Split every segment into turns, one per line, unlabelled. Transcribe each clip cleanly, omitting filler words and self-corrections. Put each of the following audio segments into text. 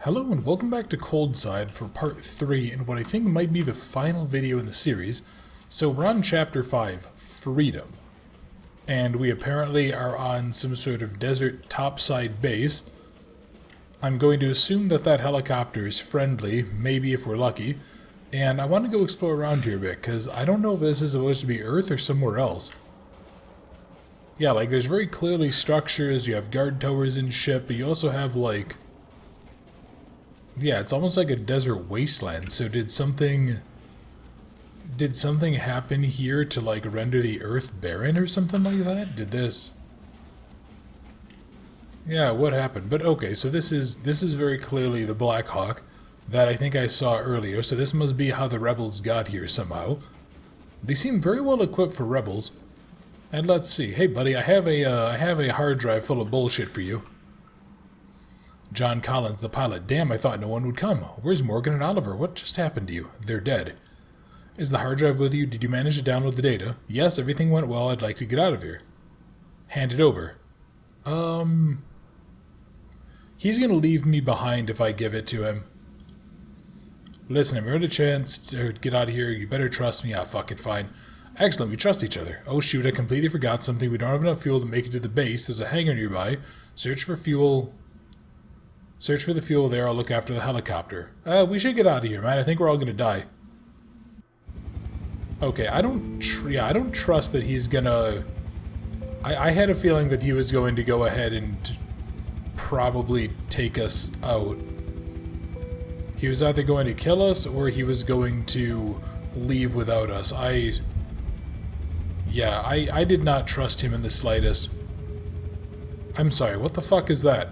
Hello and welcome back to Coldside for part 3 in what I think might be the final video in the series. So we're on chapter 5, Freedom. And we apparently are on some sort of desert topside base. I'm going to assume that that helicopter is friendly, maybe if we're lucky. And I want to go explore around here a bit, because I don't know if this is supposed to be Earth or somewhere else. Yeah, like there's very clearly structures, you have guard towers and shit, but you also have like... Yeah, it's almost like a desert wasteland. So did something happen here to like render the earth barren or something like that? Did this? Yeah, what happened? But okay, so this is very clearly the Black Hawk that I think I saw earlier. So this must be how the rebels got here somehow. They seem very well equipped for rebels. And let's see. Hey buddy, I have a hard drive full of bullshit for you. John Collins, the pilot. Damn, I thought no one would come. Where's Morgan and Oliver? What just happened to you? They're dead. Is the hard drive with you? Did you manage to download the data? Yes, everything went well. I'd like to get out of here. Hand it over. He's gonna leave me behind if I give it to him. Listen, if you had a chance to get out of here, you better trust me. Ah, fuck it, fine. Excellent, we trust each other. Oh shoot, I completely forgot something. We don't have enough fuel to make it to the base. There's a hangar nearby. Search for fuel... Search for the fuel there, I'll look after the helicopter. We should get out of here, man. I think we're all gonna die. Okay, I don't trust that he's gonna... I had a feeling that he was going to go ahead and probably take us out. He was either going to kill us, or he was going to leave without us. I did not trust him in the slightest. I'm sorry, what the fuck is that?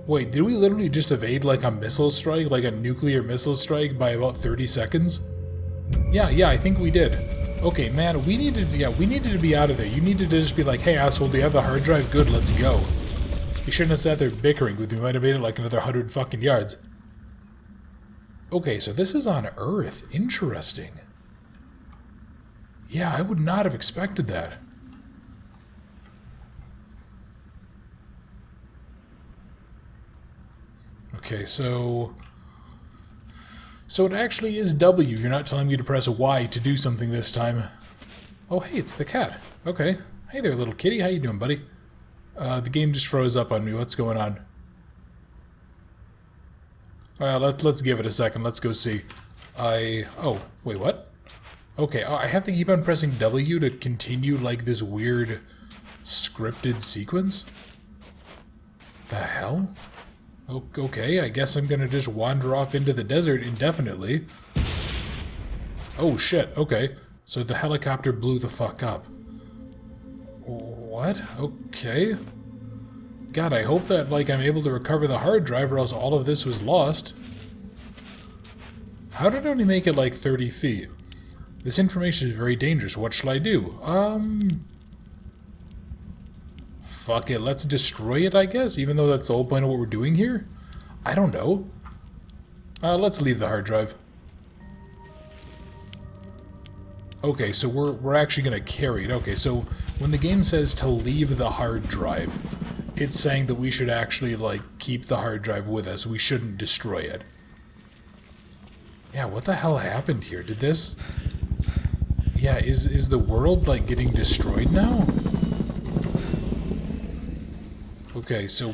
Wait, did we literally just evade like a missile strike, like a nuclear missile strike by about 30 seconds? Yeah, I think we did. Okay, man, we needed to be out of there. You needed to just be like, hey asshole, do you have the hard drive? Good, let's go. You shouldn't have sat there bickering with me. We might have made it like another 100 fucking yards. Okay, so this is on Earth. Interesting. Yeah, I would not have expected that. Okay, so it actually is W. You're not telling me to press Y to do something this time. Oh, hey, it's the cat. Okay. Hey there, little kitty. How you doing, buddy? The game just froze up on me. What's going on? Well, let's give it a second. Let's go see. Oh, wait, what? Okay, I have to keep on pressing W to continue, like, this weird scripted sequence? The hell? Okay, I guess I'm gonna just wander off into the desert indefinitely. Oh shit, okay. So the helicopter blew the fuck up. What? Okay. God, I hope that, like, I'm able to recover the hard drive or else all of this was lost. How did I only make it, like, 30 feet? This information is very dangerous. What shall I do? Fuck it, let's destroy it, I guess, even though that's the whole point of what we're doing here? I don't know. Let's leave the hard drive. Okay, so we're actually gonna carry it. Okay, so when the game says to leave the hard drive, it's saying that we should actually, like, keep the hard drive with us. We shouldn't destroy it. Yeah, what the hell happened here? Did this... Yeah, is the world, like, getting destroyed now? Okay, so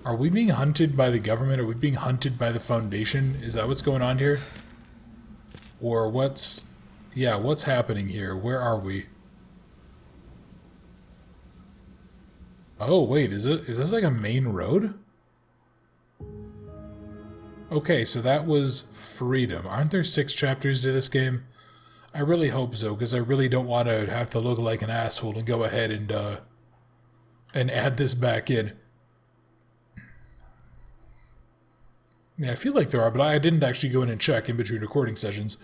are we being hunted by the government? Are we being hunted by the Foundation? Is that what's going on here? Or what's happening here? Where are we? Oh, wait, is this like a main road? Okay, so that was Freedom. Aren't there 6 chapters to this game? I really hope so, because I really don't want to have to look like an asshole and go ahead and add this back in. Yeah, I feel like there are, but I didn't actually go in and check in between recording sessions.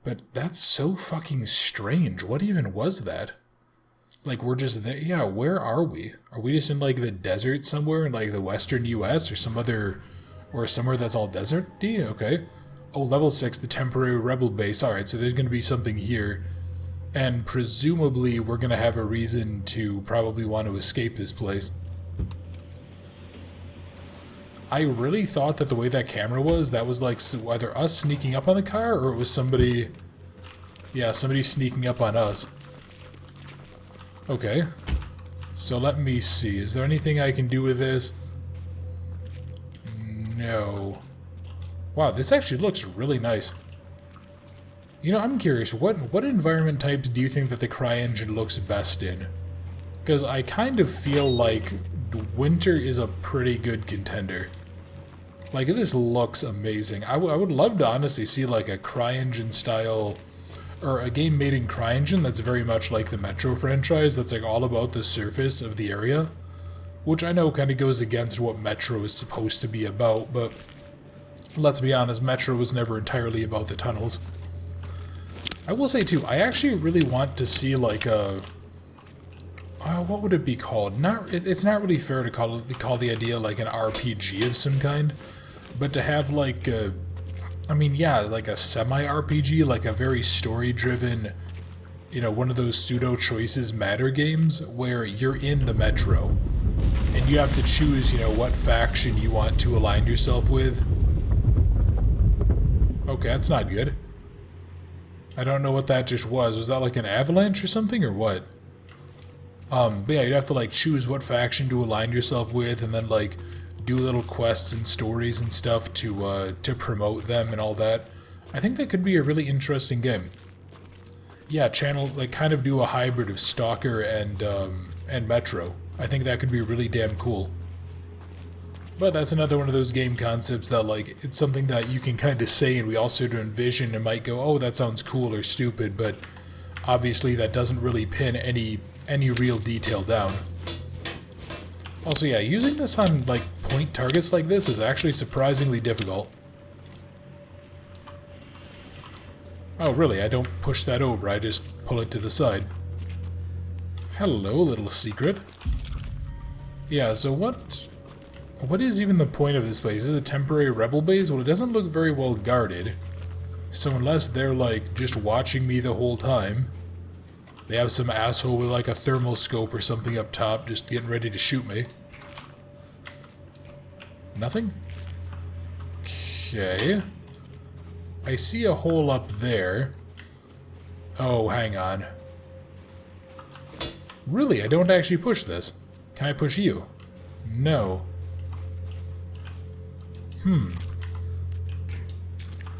But that's so fucking strange. What even was that? Like, we're just there? Yeah, where are we? Are we just in, like, the desert somewhere in, like, the western US or some other... Or somewhere that's all desert-y? Okay. Oh, level 6, the temporary rebel base. Alright, so there's going to be something here. And presumably we're going to have a reason to probably want to escape this place. I really thought that the way that camera was, that was like either us sneaking up on the car or it was somebody... Yeah, somebody sneaking up on us. Okay. So let me see. Is there anything I can do with this? No. Wow, this actually looks really nice. You know, I'm curious, what environment types do you think that the CryEngine looks best in? Because I kind of feel like winter is a pretty good contender. Like, this looks amazing. I would love to honestly see like a CryEngine style, or a game made in CryEngine that's very much like the Metro franchise, that's like all about the surface of the area. Which I know kind of goes against what Metro is supposed to be about, but let's be honest, Metro was never entirely about the tunnels. I will say too, I actually really want to see like a... what would it be called? It's not really fair to call the idea like an RPG of some kind, but to have like a... I mean, yeah, like a semi-RPG, like a very story-driven, you know, one of those pseudo-choices matter games where you're in the Metro, and you have to choose, you know, what faction you want to align yourself with. Okay, that's not good. I don't know what that just was. Was that like an avalanche or something, or what? But yeah, you'd have to like choose what faction to align yourself with, and then like do little quests and stories and stuff to promote them and all that. I think that could be a really interesting game. Yeah, like kind of do a hybrid of Stalker and Metro. I think that could be really damn cool. But that's another one of those game concepts that, like, it's something that you can kind of say and we all sort of envision and might go, oh, that sounds cool or stupid, but obviously that doesn't really pin any real detail down. Also, yeah, using this on, like, point targets like this is actually surprisingly difficult. Oh, really? I don't push that over, I just pull it to the side. Hello, little secret. Yeah, so what is even the point of this place? Is it a temporary rebel base? Well, it doesn't look very well guarded. So unless they're, like, just watching me the whole time, they have some asshole with, like, a thermal scope or something up top just getting ready to shoot me. Nothing? Okay. I see a hole up there. Oh, hang on. Really? I don't actually push this. Can I push you? No.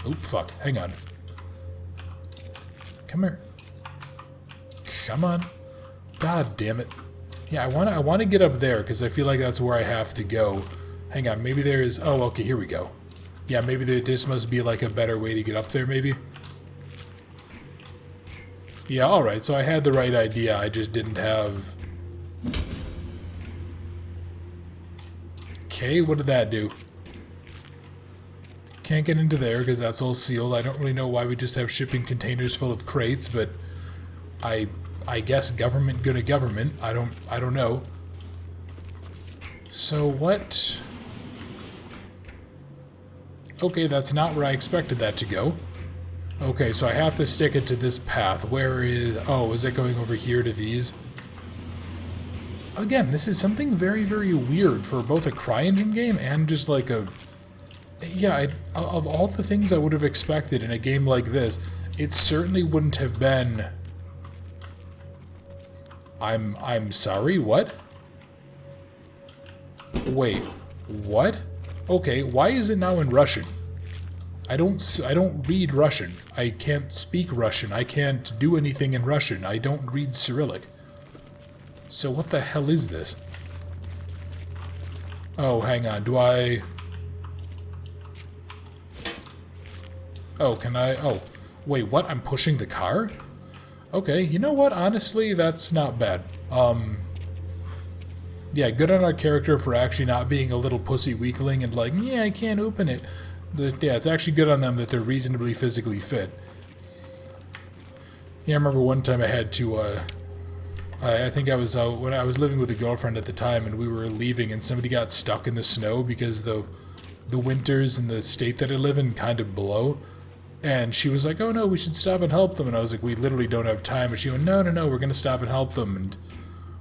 Oh, fuck. Hang on. Come here. Come on. God damn it. Yeah, I want to get up there, because I feel like that's where I have to go. Hang on, maybe there is... Oh, okay, here we go. Yeah, maybe this must be, like, a better way to get up there, maybe? Yeah, alright, so I had the right idea, I just didn't have... Okay, what did that do? Can't get into there because that's all sealed. I don't really know why we just have shipping containers full of crates, but I guess government gonna government. I don't know. So what? Okay, that's not where I expected that to go. Okay, so I have to stick it to this path. Where is... Oh, is it going over here to these? Again, this is something very, very weird for both a CryEngine game and just like a... Yeah, of all the things I would have expected in a game like this, it certainly wouldn't have been... I'm sorry, what? Wait, what? Okay, why is it now in Russian? I don't read Russian. I can't speak Russian. I can't do anything in Russian. I don't read Cyrillic. So what the hell is this? Oh, hang on. Do I... Oh, can I... Oh, wait, what? I'm pushing the car? Okay, you know what? Honestly, that's not bad. Yeah, good on our character for actually not being a little pussy weakling and like, yeah, I can't open it. Yeah, it's actually good on them that they're reasonably physically fit. Yeah, I remember one time I had to, I think I was out when I was living with a girlfriend at the time, and we were leaving, and somebody got stuck in the snow because the winters in the state that I live in kind of blow. And she was like, oh no, we should stop and help them. And I was like, we literally don't have time. And she went, no, we're going to stop and help them. And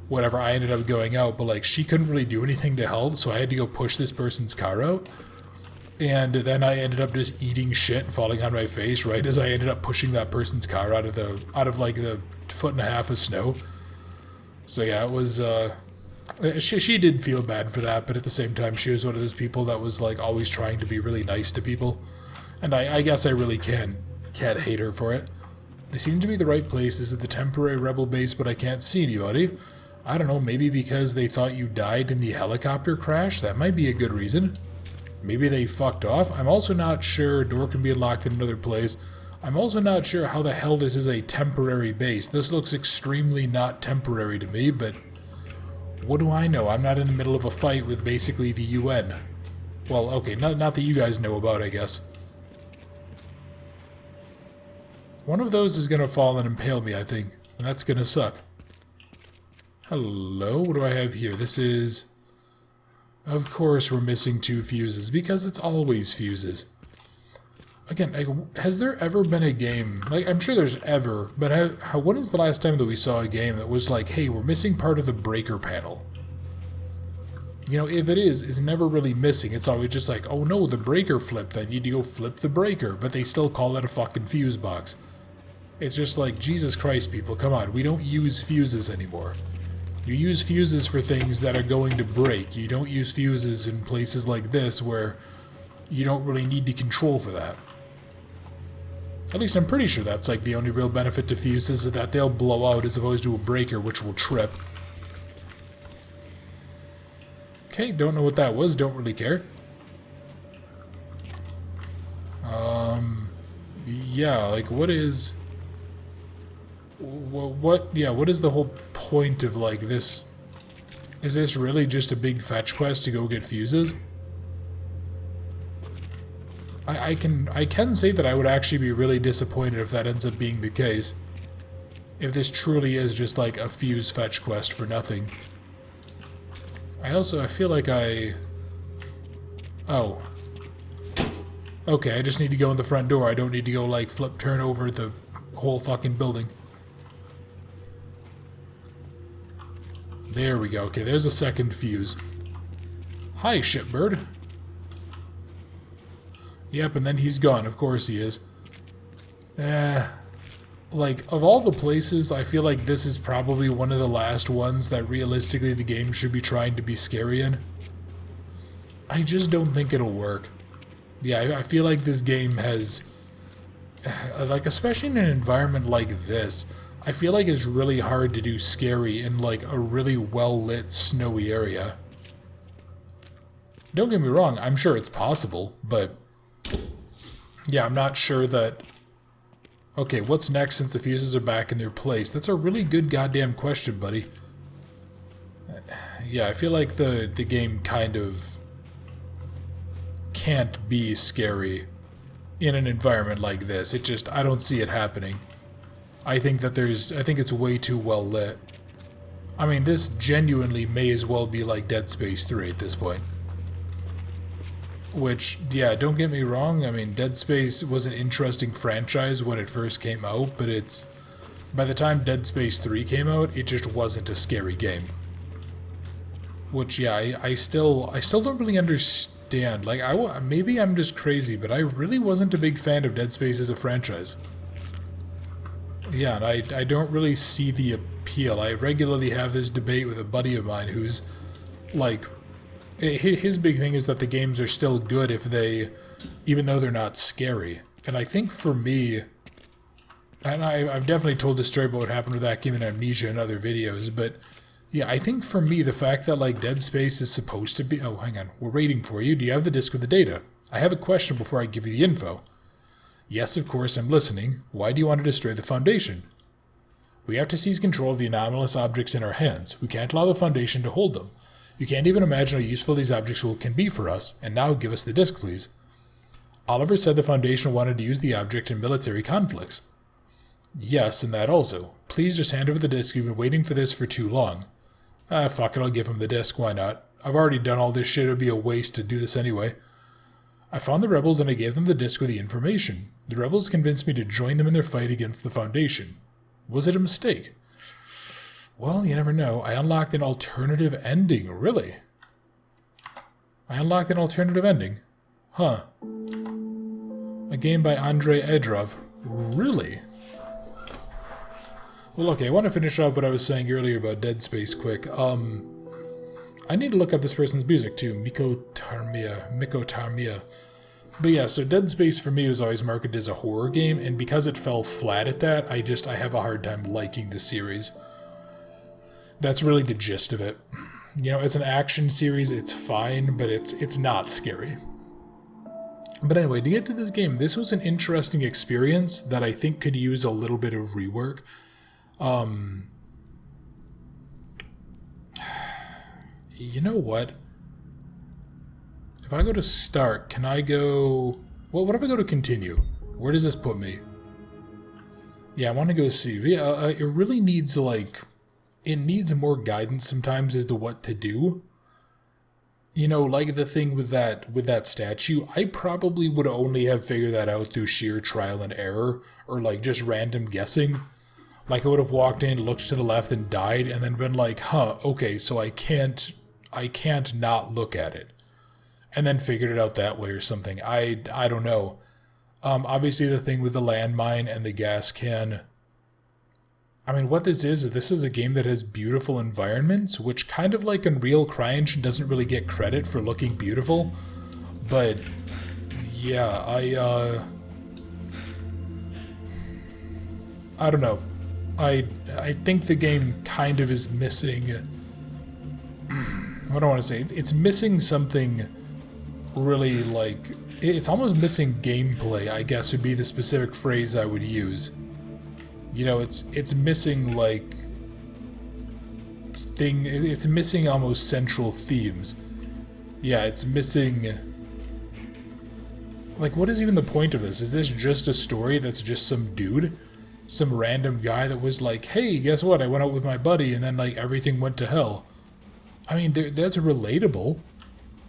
whatever, I ended up going out, but like she couldn't really do anything to help, so I had to go push this person's car out. And then I ended up just eating shit and falling on my face right as I ended up pushing that person's car out of like the foot and a half of snow. So yeah, it was she did feel bad for that, but at the same time she was one of those people that was like always trying to be really nice to people. And I guess I really can't hate her for it. They seem to be the right place. This is the temporary rebel base, but I can't see anybody. I don't know, maybe because they thought you died in the helicopter crash? That might be a good reason. Maybe they fucked off. I'm also not sure. Door can be unlocked in another place. I'm also not sure how the hell this is a temporary base. This looks extremely not temporary to me, but what do I know? I'm not in the middle of a fight with basically the UN. Well, okay, not that you guys know about, I guess. One of those is going to fall and impale me, I think. And that's going to suck. Hello, what do I have here? This is... Of course we're missing 2 fuses, because it's always fuses. Again, like, has there ever been a game... Like, I'm sure there's ever, but when is the last time that we saw a game that was like, hey, we're missing part of the breaker panel? You know, if it is, it's never really missing. It's always just like, oh no, the breaker flipped, I need to go flip the breaker, but they still call it a fucking fuse box. It's just like, Jesus Christ, people, come on, we don't use fuses anymore. You use fuses for things that are going to break. You don't use fuses in places like this where you don't really need to control for that. At least I'm pretty sure that's like the only real benefit to fuses, is that they'll blow out as opposed to a breaker which will trip. Okay, don't know what that was, don't really care. Yeah, like what is... What is the whole point of, like, this? Is this really just a big fetch quest to go get fuses? I can say that I would actually be really disappointed if that ends up being the case. If this truly is just, like, a fuse fetch quest for nothing. I feel like oh. Okay, I just need to go in the front door. I don't need to go, like, turn over the whole fucking building. There we go. Okay, there's a second fuse. Hi, shipbird. Yep, and then he's gone. Of course he is. Like, of all the places, I feel like this is probably one of the last ones that realistically the game should be trying to be scary in. I just don't think it'll work. Yeah, I feel like this game has... like, especially in an environment like this, I feel like it's really hard to do scary in, like, a really well-lit, snowy area. Don't get me wrong, I'm sure it's possible, but... yeah, I'm not sure that... Okay, what's next since the fuses are back in their place? That's a really good goddamn question, buddy. Yeah, I feel like the game kind of... can't be scary in an environment like this. It just... I don't see it happening. I think it's way too well lit. I mean, this genuinely may as well be like Dead Space 3 at this point. Which, yeah, don't get me wrong, I mean, Dead Space was an interesting franchise when it first came out, but by the time Dead Space 3 came out, it just wasn't a scary game. Which, yeah, I still don't really understand. Like, maybe I'm just crazy, but I really wasn't a big fan of Dead Space as a franchise. Yeah, and I don't really see the appeal. I regularly have this debate with a buddy of mine who's, like, his big thing is that the games are still good even though they're not scary. And I think for me, and I've definitely told this story about what happened with that game in Amnesia in other videos, but yeah, I think for me, the fact that, like, Dead Space is supposed to be... Oh, hang on, we're waiting for you. Do you have the disc with the data? I have a question before I give you the info. Yes, of course, I'm listening. Why do you want to destroy the Foundation? We have to seize control of the anomalous objects in our hands. We can't allow the Foundation to hold them. You can't even imagine how useful these objects can be for us, and now give us the disc, please. Oliver said the Foundation wanted to use the object in military conflicts. Yes, and that also. Please just hand over the disc. You've been waiting for this for too long. Fuck it, I'll give him the disc, why not? I've already done all this shit, it'd be a waste to do this anyway. I found the rebels and I gave them the disc with the information. The rebels convinced me to join them in their fight against the Foundation. Was it a mistake? Well, you never know. I unlocked an alternative ending. Really? I unlocked an alternative ending. Huh. A game by Andrei Edrov. Really? Well, okay, I want to finish off what I was saying earlier about Dead Space quick. I need to look up this person's music too. Miko Tarmia. But yeah, so Dead Space for me was always marketed as a horror game, and because it fell flat at that, I have a hard time liking the series. That's really the gist of it. You know, as an action series, it's fine, but it's not scary. But anyway, to get to this game, this was an interesting experience that I think could use a little bit of rework. You know what? If I go to start, can I go... Well, what if I go to continue? Where does this put me? Yeah, I want to go see. Yeah, it really needs, like... It needs more guidance sometimes as to what to do. You know, like the thing with that statue, I probably would only have figured that out through sheer trial and error, or like just random guessing. Like I would have walked in, looked to the left and died, and then been like, huh, okay, so I can't not look at it. And then figured it out that way or something. I don't know. Obviously the thing with the landmine and the gas can... I mean, what this is a game that has beautiful environments, which kind of like Unreal CryEngine doesn't really get credit for looking beautiful. But, yeah, I don't know. I think the game kind of is missing... What do I want to say? It's missing something really, like... It's almost missing gameplay, I guess would be the specific phrase I would use. You know, it's missing, like, it's missing almost central themes. Yeah, it's missing... Like, what is even the point of this? Is this just a story that's just some dude? Some random guy that was like, hey, guess what? I went out with my buddy and then, like, everything went to hell. I mean, that's relatable.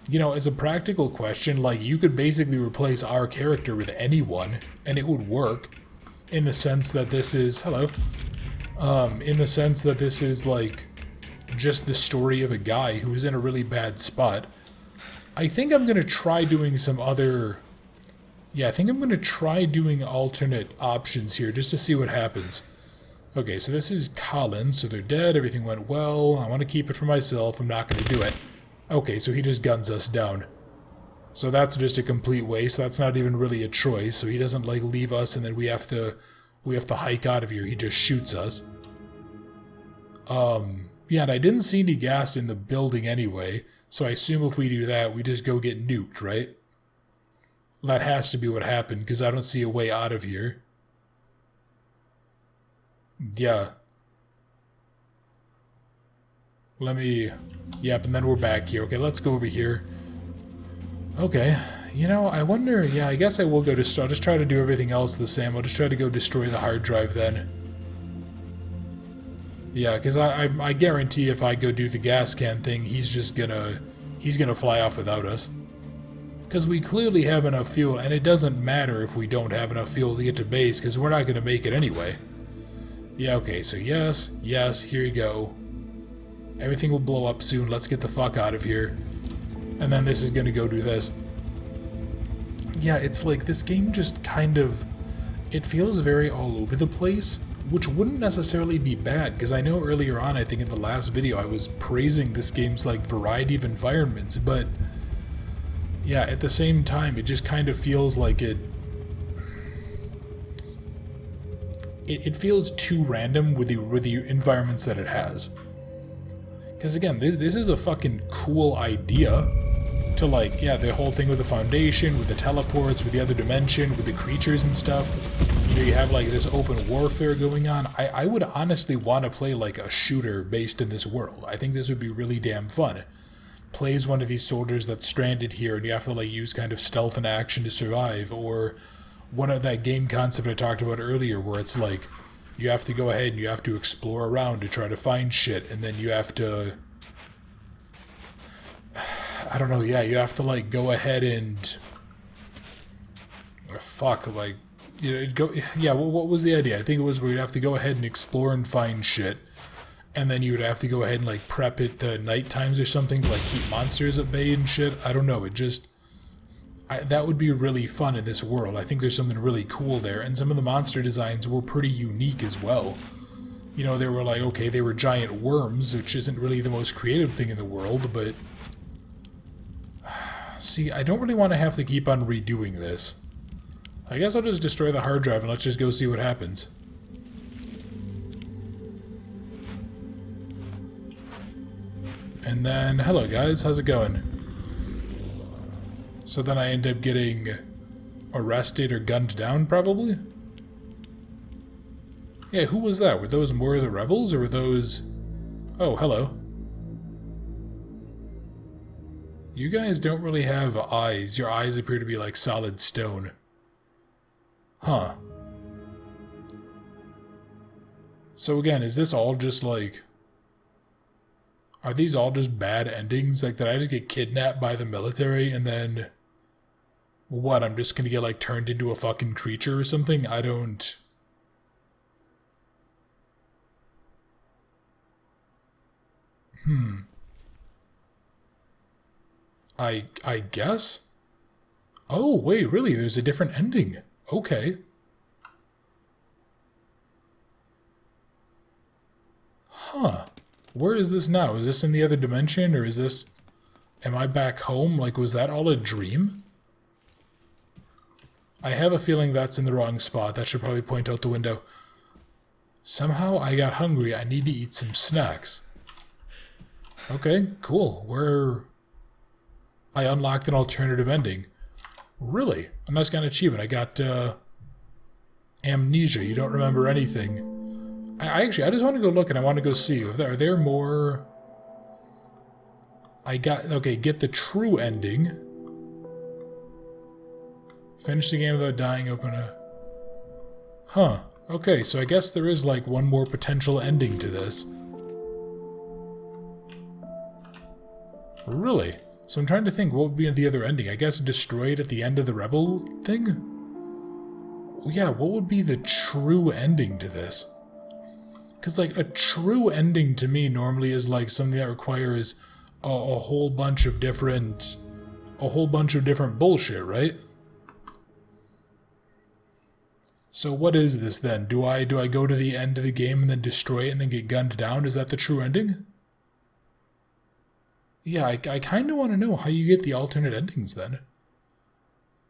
You know, as a practical question, like, you could basically replace our character with anyone, and it would work. In the sense that this is... Hello. In the sense that this is, like, just the story of a guy who is in a really bad spot. I think I'm going to try doing some other... Yeah, I think I'm going to try doing alternate options here, just to see what happens. Okay, so this is Colin, so they're dead, everything went well, I want to keep it for myself, I'm not going to do it. Okay, so he just guns us down. So that's just a complete waste. That's not even really a choice. So he doesn't like leave us and then we have to hike out of here. He just shoots us. Yeah, and I didn't see any gas in the building anyway. So I assume if we do that, we just go get nuked, right? That has to be what happened because I don't see a way out of here. Yeah. Let me... Yep, and then we're back here. Okay, let's go over here. Okay, you know, I wonder, yeah, I guess I will go to... I'll just try to do everything else the same. I'll just try to go destroy the hard drive then. Yeah, because I guarantee if I go do the gas can thing, he's gonna fly off without us. Because we clearly have enough fuel, and it doesn't matter if we don't have enough fuel to get to base, because we're not gonna make it anyway. Yeah, okay, so yes, here you go. Everything will blow up soon, let's get the fuck out of here. And then this is gonna go do this. Yeah, it's like this game just kind of... It feels very all over the place, which wouldn't necessarily be bad, because I know earlier on, I think in the last video, I was praising this game's like variety of environments, but yeah, at the same time, it just kind of feels like it feels too random with the environments that it has. Because again, this is a fucking cool idea. To like, yeah, the whole thing with the Foundation, with the teleports, with the other dimension, with the creatures and stuff. You know, you have like this open warfare going on. I would honestly want to play like a shooter based in this world. I think this would be really damn fun. Play as one of these soldiers that's stranded here and you have to like use kind of stealth and action to survive. Or one of that game concept I talked about earlier where it's like, you have to go ahead and you have to explore around to try to find shit and then you have to... I don't know, yeah, you have to, like, go ahead and... Fuck, like... You know, what was the idea? I think it was where you'd have to go ahead and explore and find shit. and then you would have to go ahead and like prep it night times or something to like keep monsters at bay and shit. I don't know. It just that would be really fun in this world. I think there's something really cool there, and some of the monster designs were pretty unique as well. You know, they were like, okay, they were giant worms, which isn't really the most creative thing in the world, but see, I don't really want to have to keep on redoing this. I guess I'll just destroy the hard drive and let's just go see what happens. And then, hello guys, how's it going? So then I end up getting arrested or gunned down, probably? Yeah, who was that? Were those more of the rebels, or were those... Oh, hello. You guys don't really have eyes. Your eyes appear to be like solid stone. Huh. So again, is this all just like... Are these all just bad endings? Like, did I just get kidnapped by the military and then... What, I'm just gonna get like turned into a fucking creature or something? I don't... I guess? Oh, wait, really? There's a different ending. Okay. Huh. Where is this now? Is this in the other dimension, or is this... Am I back home? Like, was that all a dream? I have a feeling that's in the wrong spot. That should probably point out the window. Somehow I got hungry. I need to eat some snacks. Okay, cool. I unlocked an alternative ending. Really? A nice kind of achievement. I got amnesia. You don't remember anything. I just want to go look and I want to go see. Are there more... Okay, get the true ending. Finish the game without dying, open a... Huh. Okay, so I guess there is like one more potential ending to this. Really? So I'm trying to think, what would be the other ending? I guess destroyed at the end of the rebel thing? Yeah, what would be the true ending to this? Because like a true ending to me normally is like something that requires a whole bunch of different bullshit, right? So what is this then? Do I go to the end of the game and then destroy it and then get gunned down? Is that the true ending? Yeah, I kind of want to know how you get the alternate endings then.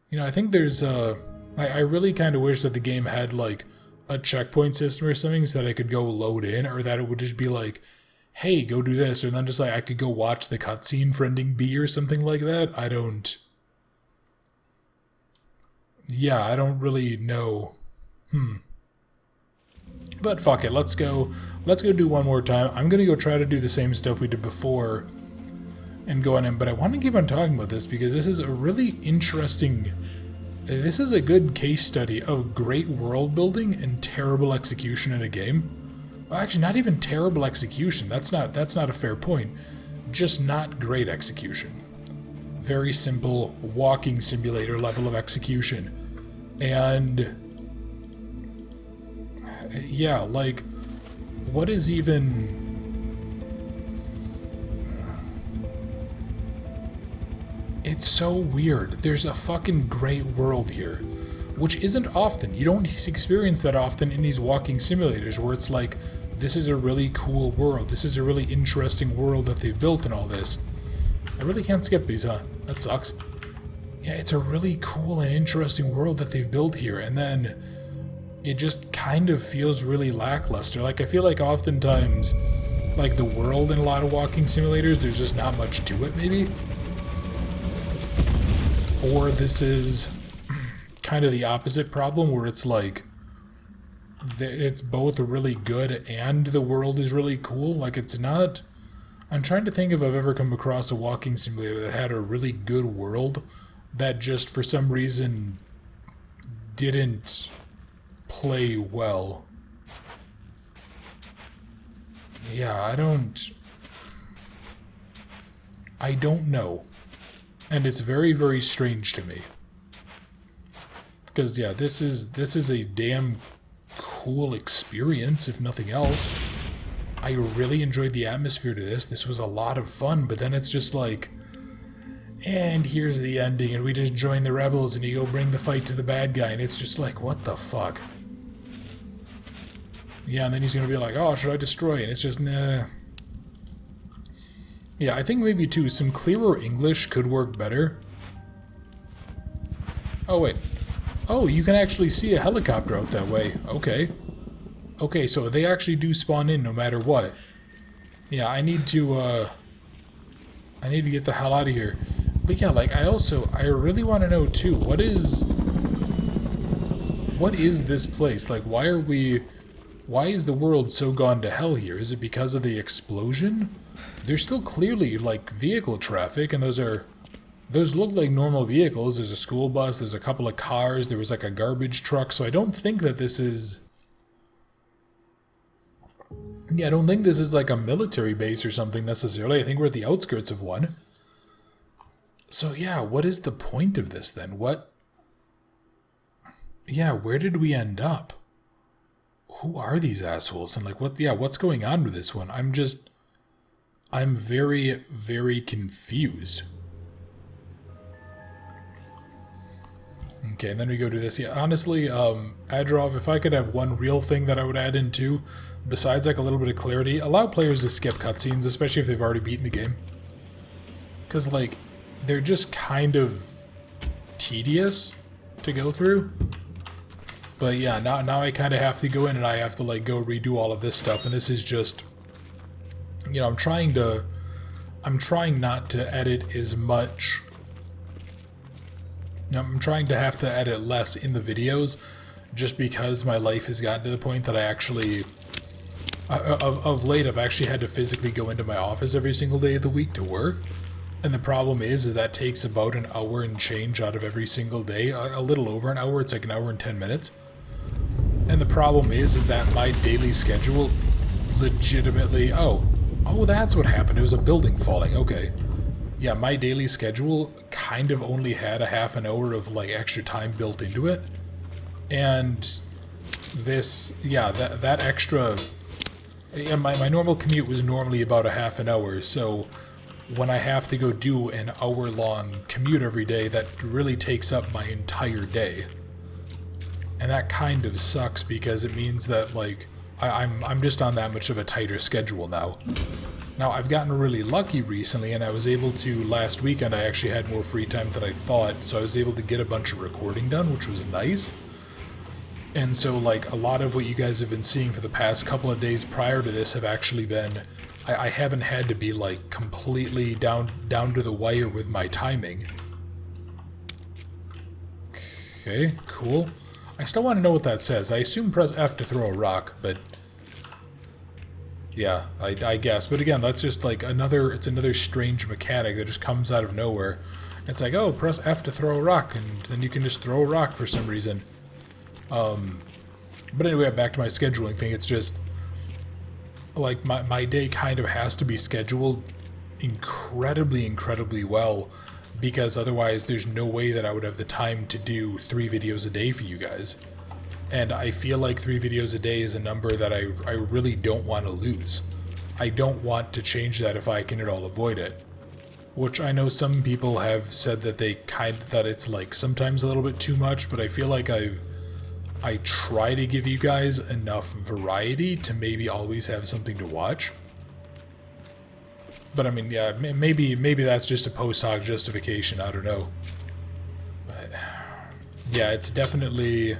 You know, I think there's I really kind of wish that the game had like a checkpoint system or something so that I could go load in, or that it would just be like, hey, go do this, or then just like I could go watch the cutscene for ending B or something like that. I don't really know. But fuck it, let's go do one more time. I'm gonna go try to do the same stuff we did before and go on in, but I want to keep on talking about this because this is a really interesting... This is a good case study of great world building and terrible execution in a game. Well, actually, not even terrible execution. That's not a fair point. Just not great execution. Very simple walking simulator level of execution. And yeah, like, what is even... It's so weird. There's a fucking great world here, which isn't often. You don't experience that often in these walking simulators where it's like, this is a really cool world. This is a really interesting world that they've built and all this. I really can't skip these, huh? That sucks. Yeah, it's a really cool and interesting world that they've built here, and then it just kind of feels really lackluster. Like, I feel like oftentimes, like, the world in a lot of walking simulators, there's just not much to it, maybe? Or this is kind of the opposite problem, where it's like, it's both really good and the world is really cool. Like, it's not... I'm trying to think if I've ever come across a walking simulator that had a really good world that just, for some reason, didn't play well. Yeah, I don't know. And it's very, very strange to me. Because, yeah, this is a damn cool experience, if nothing else. I really enjoyed the atmosphere to this. This was a lot of fun, but then it's just like, and here's the ending, and we just join the rebels, and you go bring the fight to the bad guy, and it's just like, what the fuck? Yeah, and then he's gonna be like, oh, should I destroy it? And it's just, nah. Yeah, I think maybe, too, some clearer English could work better. Oh, wait. Oh, you can actually see a helicopter out that way. Okay. Okay, so they actually do spawn in no matter what. Yeah, I need to get the hell out of here. But yeah, like, I really want to know, too, what is this place? Like, why is the world so gone to hell here? Is it because of the explosion? There's still clearly, like, vehicle traffic, and those look like normal vehicles. There's a school bus, there's a couple of cars, there was, like, a garbage truck, so I don't think that this is... Yeah, I don't think this is, like, a military base or something, necessarily. I think we're at the outskirts of one. So, yeah, what is the point of this, then? What... Yeah, where did we end up? Who are these assholes? And, like, what's going on with this one? I'm very, very confused. Okay, and then we go to this. Yeah, honestly, Adrov, if I could have one real thing that I would add in too, besides like a little bit of clarity, allow players to skip cutscenes, especially if they've already beaten the game. Because, like, they're just kind of tedious to go through. But yeah, now I kind of have to go in and I have to, like, go redo all of this stuff, and this is just... You know, I'm trying not to edit as much. I'm trying to have to edit less in the videos, just because my life has gotten to the point that I actually, of late, I've actually had to physically go into my office every single day of the week to work. And the problem is that takes about an hour and change out of every single day, a little over an hour. It's like an hour and 10 minutes. And the problem is that my daily schedule legitimately, oh, that's what happened. It was a building falling. Okay. Yeah, my daily schedule kind of only had a half an hour of, like, extra time built into it. And this, yeah, that extra... Yeah, my normal commute was normally about a half an hour, so when I have to go do an hour-long commute every day, that really takes up my entire day. And that kind of sucks, because it means that, like, I'm just on that much of a tighter schedule now. Now, I've gotten really lucky recently, and I was able to, last weekend, I actually had more free time than I thought, so I was able to get a bunch of recording done, which was nice. And so, like, a lot of what you guys have been seeing for the past couple of days prior to this have actually been, I haven't had to be, like, completely down to the wire with my timing. Okay, cool. I still want to know what that says. I assume press F to throw a rock, but... Yeah, I guess. But again, that's just like it's another strange mechanic that just comes out of nowhere. It's like, oh, press F to throw a rock, and then you can just throw a rock for some reason. But anyway, back to my scheduling thing. It's just, like, my day kind of has to be scheduled incredibly well, because otherwise there's no way that I would have the time to do 3 videos a day for you guys. And I feel like 3 videos a day is a number that I really don't want to lose. I don't want to change that if I can at all avoid it. Which I know some people have said that that it's, like, sometimes a little bit too much, but I feel like I try to give you guys enough variety to maybe always have something to watch. But I mean, yeah, maybe that's just a post hoc justification, I don't know. But yeah, it's definitely...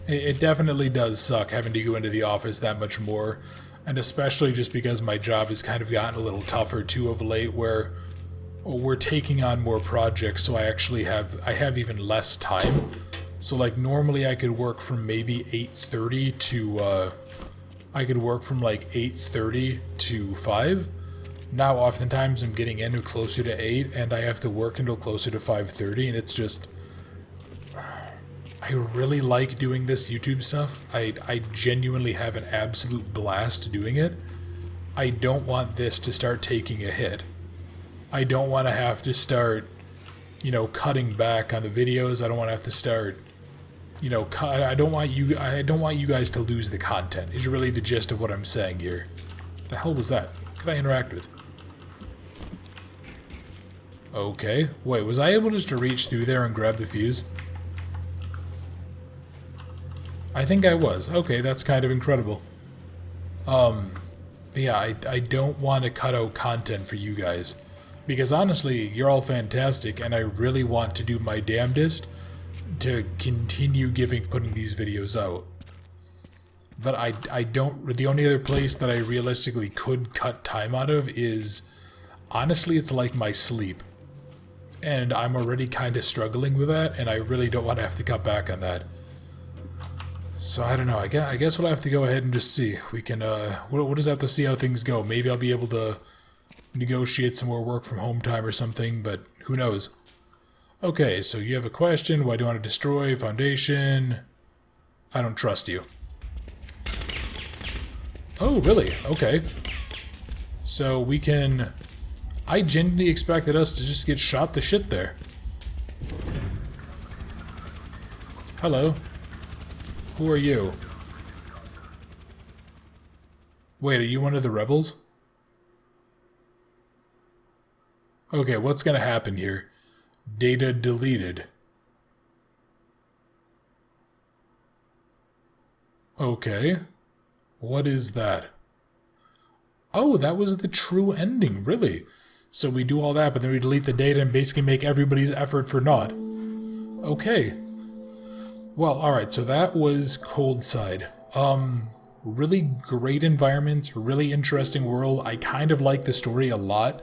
It definitely does suck having to go into the office that much more, and especially just because my job has kind of gotten a little tougher too of late, where we're taking on more projects, so I have even less time. So, like, normally I could work from maybe 8:30 to I could work from like 8:30 to 5. Now oftentimes I'm getting in closer to 8, and I have to work until closer to 5:30, and it's just... I really like doing this YouTube stuff. I genuinely have an absolute blast doing it. I don't want this to start taking a hit. I don't want to have to start, you know, cutting back on the videos. I don't want to have to start, You know, I don't want you guys to lose the content. Is really the gist of what I'm saying here. The hell was that? What could I interact with? Okay. Wait, was I able just to reach through there and grab the fuse? I think I was. Okay, that's kind of incredible. Yeah, I don't want to cut out content for you guys. Because honestly, you're all fantastic, and I really want to do my damnedest to continue putting these videos out. But I don't, the only other place that I realistically could cut time out of is, honestly, it's like my sleep. And I'm already kind of struggling with that, and I really don't want to have to cut back on that. So I don't know, I guess we'll have to go ahead and just see. We can, we'll just have to see how things go. Maybe I'll be able to negotiate some more work from home time or something, but who knows. Okay, so you have a question. Why do you want to destroy Foundation? I don't trust you. Oh, really? Okay. So we can... I genuinely expected us to just get shot to shit there. Hello. Who are you? Wait, are you one of the rebels? Okay, what's gonna happen here? Data deleted. Okay. What is that? Oh, that was the true ending, really. So we do all that, but then we delete the data and basically make everybody's effort for naught. Okay. Well, alright, so that was Coldside. Really great environment, really interesting world. I kind of like the story a lot.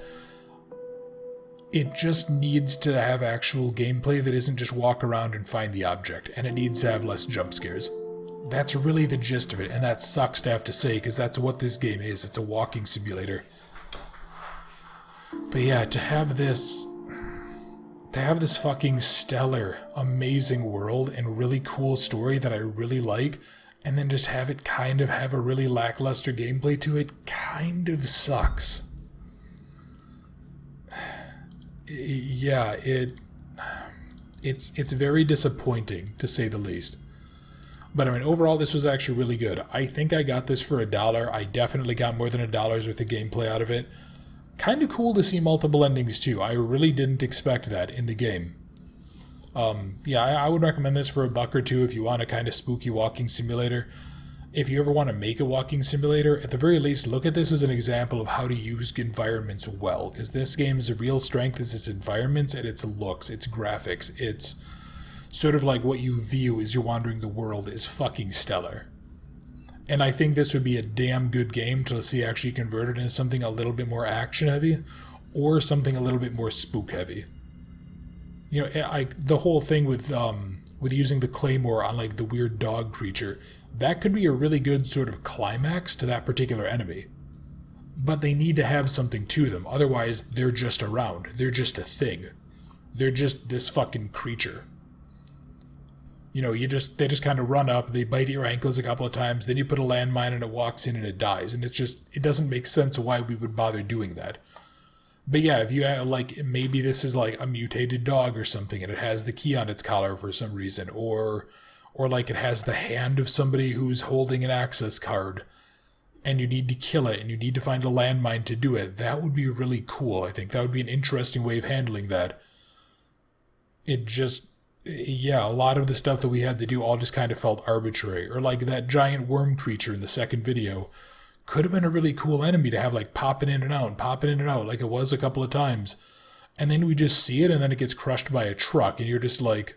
It just needs to have actual gameplay that isn't just walk around and find the object, and it needs to have less jump scares. That's really the gist of it, and that sucks to have to say, because that's what this game is. It's a walking simulator. But yeah, to have this fucking stellar, amazing world and really cool story that I really like, and then just have it kind of have a really lackluster gameplay to it, kind of sucks. Yeah, it's very disappointing, to say the least. But I mean, overall, this was actually really good. I think I got this for $1. I definitely got more than $1 worth of gameplay out of it. Kind of cool to see multiple endings too. I really didn't expect that in the game. Yeah, I would recommend this for $1 or $2 if you want a kind of spooky walking simulator. If you ever want to make a walking simulator, at the very least, look at this as an example of how to use environments well. Because this game's real strength is its environments and its looks, its graphics, its sort of like what you view as you're wandering the world is fucking stellar. And I think this would be a damn good game to see actually converted into something a little bit more action heavy or something a little bit more spook heavy. You know, the whole thing with using the claymore on like the weird dog creature, that could be a really good sort of climax to that particular enemy. But they need to have something to them, otherwise they're just around. They're just a thing. They're just this fucking creature. You know, they just kind of run up, they bite your ankles a couple of times, then you put a landmine and it walks in and it dies. And it doesn't make sense why we would bother doing that. But yeah, if you have, like, maybe this is like a mutated dog or something and it has the key on its collar for some reason, or like it has the hand of somebody who's holding an access card and you need to kill it and you need to find a landmine to do it, that would be really cool. I think that would be an interesting way of handling that. Yeah, a lot of the stuff that we had to do all just kind of felt arbitrary. Or like that giant worm creature in the second video could have been a really cool enemy to have like popping in and out like it was a couple of times. And then we just see it and then it gets crushed by a truck and you're just like,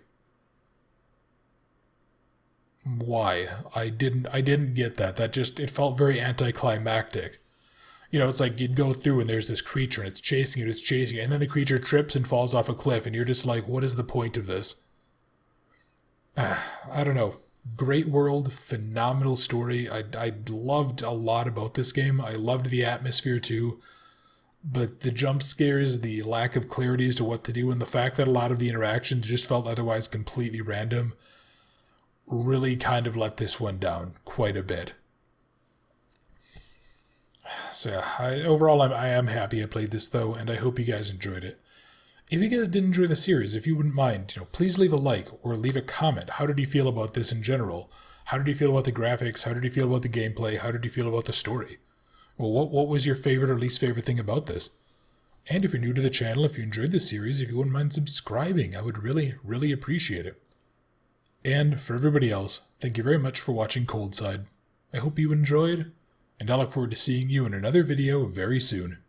why? I didn't get that. It felt very anticlimactic. You know, it's like you'd go through and there's this creature and it's chasing you, and then the creature trips and falls off a cliff and you're just like, what is the point of this? I don't know. Great world, phenomenal story. I loved a lot about this game. I loved the atmosphere too. But the jump scares, the lack of clarity as to what to do, and the fact that a lot of the interactions just felt otherwise completely random really kind of let this one down quite a bit. So yeah, overall I am happy I played this though, and I hope you guys enjoyed it. If you guys did enjoy the series, if you wouldn't mind, please leave a like or leave a comment. How did you feel about this in general? How did you feel about the graphics? How did you feel about the gameplay? How did you feel about the story? Well, what was your favorite or least favorite thing about this? And if you're new to the channel, if you enjoyed this series, if you wouldn't mind subscribing, I would really, really appreciate it. And for everybody else, thank you very much for watching Coldside. I hope you enjoyed, and I look forward to seeing you in another video very soon.